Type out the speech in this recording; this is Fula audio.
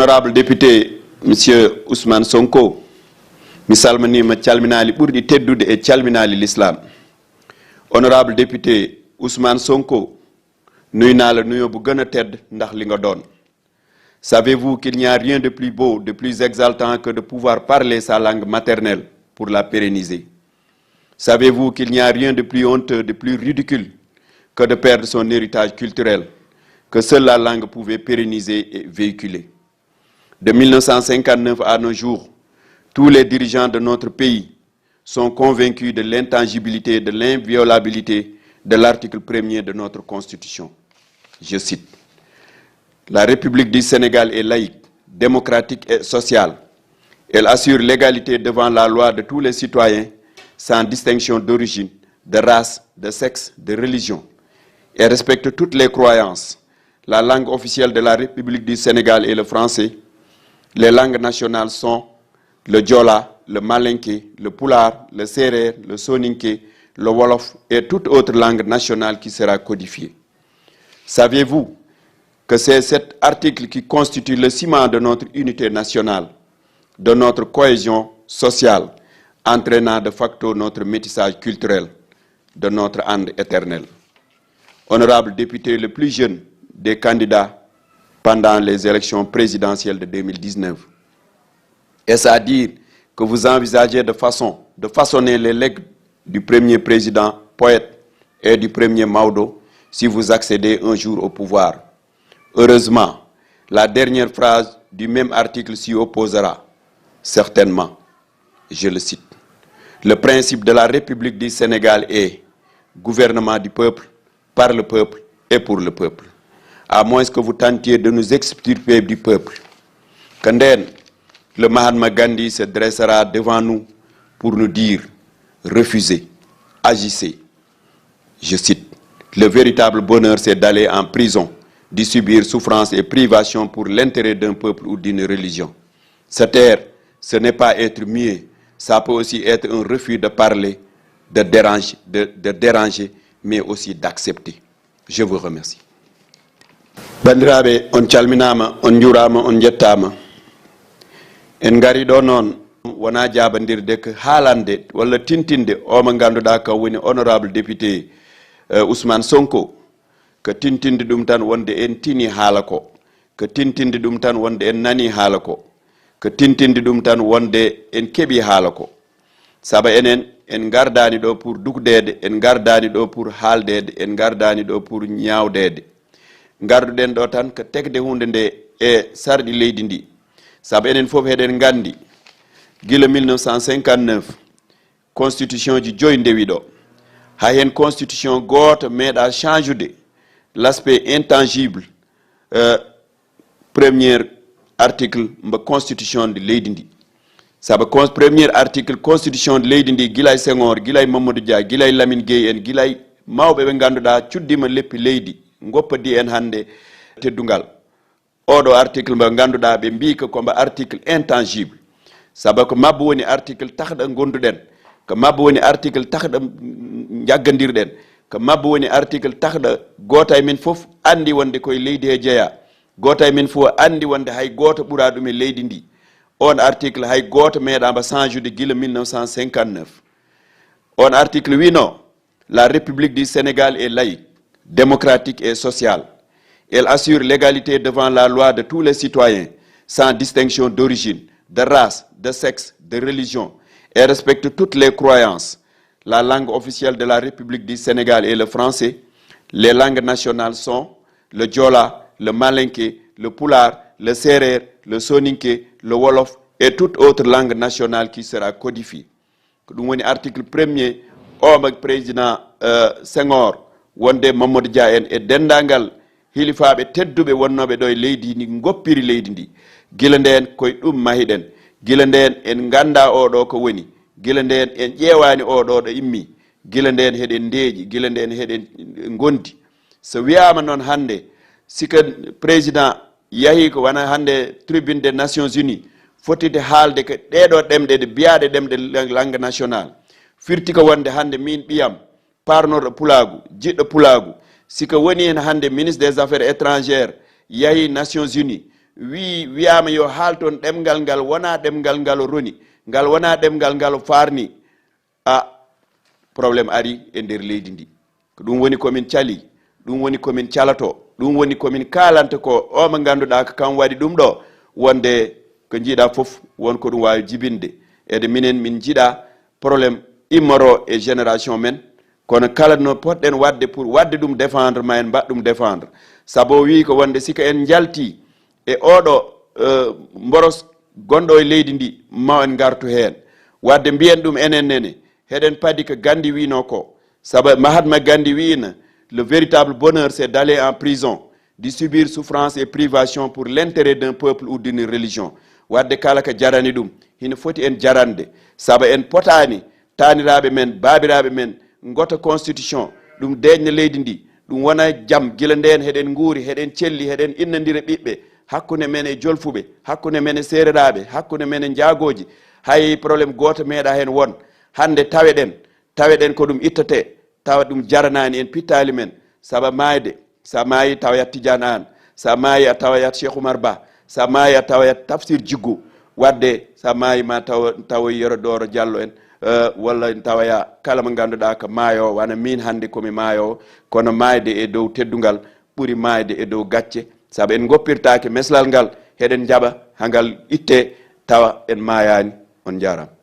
Honorable député, Monsieur Ousmane Sonko, mi salminima calminali ɓurɗi teddude e calminali l'islam. Honorable député Ousmane Sonko, nuynala nuyo bu gëna tedd ndax li nga doon. Savez-vous qu'il n'y a rien de plus beau, de plus exaltant que de pouvoir parler sa langue maternelle pour la pérenniser? Savez-vous qu'il n'y a rien de plus honteux, de plus ridicule que de perdre son héritage culturel, que seule la langue pouvait pérenniser et véhiculer? De 1959 à nos jours, tous les dirigeants de notre pays sont convaincus de l'intangibilité et de l'inviolabilité de l'article 1er de notre Constitution. Je cite: la République du Sénégal est laïque, démocratique et sociale. Elle assure l'égalité devant la loi de tous les citoyens, sans distinction d'origine, de race, de sexe, de religion. Elle respecte toutes les croyances. La langue officielle de la République du Sénégal est le français. Les langues nationales sont le Diola, le Malinké, le Pulaar, le Serer, le Soninké, le Wolof et toute autre langue nationale qui sera codifiée. Saviez-vous que c'est cet article qui constitue le ciment de notre unité nationale, de notre cohésion sociale, entraînant de facto notre métissage culturel, de notre âme éternelle? Honorable député le plus jeune des candidats pendant les élections présidentielles de 2019. Est-ce à dire que vous envisagez de façonner les legs du premier président poète et du premier Maodo si vous accédez un jour au pouvoir? Heureusement, la dernière phrase du même article s'y opposera. Certainement, je le cite: le principe de la République du Sénégal est gouvernement du peuple, par le peuple et pour le peuple. À moins que vous tentiez de nous extirper du peuple. Kanden, le Mahatma Gandhi se dressera devant nous pour nous dire: refusez, agissez. Je cite: le véritable bonheur, c'est d'aller en prison, d'y subir souffrance et privation pour l'intérêt d'un peuple ou d'une religion. Se taire, ce n'est pas être muet, ça peut aussi être un refus de parler, de déranger, mais aussi d'accepter. Je vous remercie. Bandiraɓe, on calminama, on jurama, on jettama. En gari ɗo noon wona jabandirde ko haalande walla tintinde o mo ganduɗa ka woni honorable député Ousmane Sonko, ko tintinde ɗum tan wonde en tini haala ko tintinde ɗum tan wonde en nani haala ko tintinde ɗum tan wonde en keeɓi haala ko. Saabu enen en gardani ɗo pour dugdede, en gardani ɗo pour haaldede, en gardani ɗo pour ñawdede. Garduɗen ɗo tan ko tegde hunde nde e sarɗi leydi ndi. Saabu enen fof heɗen gandi gila 1959 constitution ji joyi ndewi ɗo. Ha hen constitution goto meeɗa change l'aspect intangible premier article mbo constitution de leydi ndi. Saabu premier article constitution de leydi ndi gila e Senghor, gila e Mamadou Dia, gila e Lamine Gueye en, gila e mawɓe ɓe ganduɗa cuddima leppi leydi goppadi en hande teddungal. Oɗo article mbo ganduɗa ɓe mbi ko mbo article intangible. Saabu ko mabbo woni article takɗo gonduɗen, ko mabbo woni article takɗo jaggadirɗen, ko mabbo woni article takɗo goto e men fof andi wonde koye leydi he jeeya, goto e men fof andi wonde hay goto ɓuura ɗum e leydi ndi. On article hay goto meeɗamba change gila 1959. On article wino: la République du Sénégal est laïque, démocratique et sociale. Elle assure l'égalité devant la loi de tous les citoyens, sans distinction d'origine, de race, de sexe, de religion. Elle respecte toutes les croyances. La langue officielle de la République du Sénégal est le français. Les langues nationales sont le Diola, le Malinké, le Pulaar, le Serer, le Soninké, le Wolof et toute autre langue nationale qui sera codifiée. Ɗum woni article 1er o président Senghor wonde Mamadou Dia en e dendagal hilifaɓe tedduɓe wonnoɓe ɗo e leydi ndi goppiri leydi ndi. Gila nden koye ɗum mahiɗen, gila nden en ganda oɗo ko woni, gila nden en ƴeewani oɗo ɗo immi, gila nden heɗen ndeeƴi, gila nden heɗen gondi. So wiyama noon hande sika président yahi ko wona hande tribune des Nations Unies fotide haalde ko ɗeɗo ɗemɗe ɗe biyaɗe ɗemɗe langue nationale, firti ko wonde hande min ɓiyam parnorɗo pulagu, jiɗɗo pulagu, sika woni hen hande ministre des affaires étrangères yahi Nations Unies wiyama yo haalton ɗemgal ngal wona ɗemgal ngal roni ngal wona ɗemgal ngal farni probléme ari e nder leydi ndi ko ɗum woni komin cali ɗum woni komin calato ɗum woni komin kalanta ko o mo ganduɗa ko kam waɗi ɗum ɗo wonde ko jiiɗa fof wonko ɗum wawi jibinde ede minen min jiiɗa probléme immoro e génération men kono kala no potɗen wadde pour wadde ɗum défendre ma en mbaɗ ɗum défendre saabu wi ko wonde sika en jalti e oɗo mboros gonɗo e leydi ndi ma en gartu hen wadde mbiyen ɗum enen nene heɗen paadi ko Gandhi wino ko saabu Mahatma Gandhi wino le véritable bonheur c'est d'aller en prison de subir souffrance et privation pour l'intérêt d'un peuple ou d'une religion wadde kala ko jarani ɗum hino foti en jarande saabu en potani taniraɓe men babiraɓe men gota constitution ɗum deƴna leydi ndi ɗum wona jaam gila nden heɗen guuri heɗen celli heɗen innodira ɓiɓɓe hakkude men e jolfuɓe hakkude men e sereraɓe hakkude men e jaagoji hay probléme goto meeɗa hen won hande taweɗen ko ɗum ittate tawa ɗum jaranani en pittali men saabu mayde sa maayi tawa yat Tidiane An sa maayi a tawa yat Cheikh Oumar Ba sa maayi a tawa yat Tafsir Djiggu wadde sa maayi ma tawa Yero Doro Diallo en walla tawaya kala mo ganduɗa ko maayo wana min hande komi maayo kono maayde e dow teddungal ɓuuri maayde e dow gacce saabu en goppirtake meslal ngal heɗen jaɓa hangal itte tawa en maayani on jarama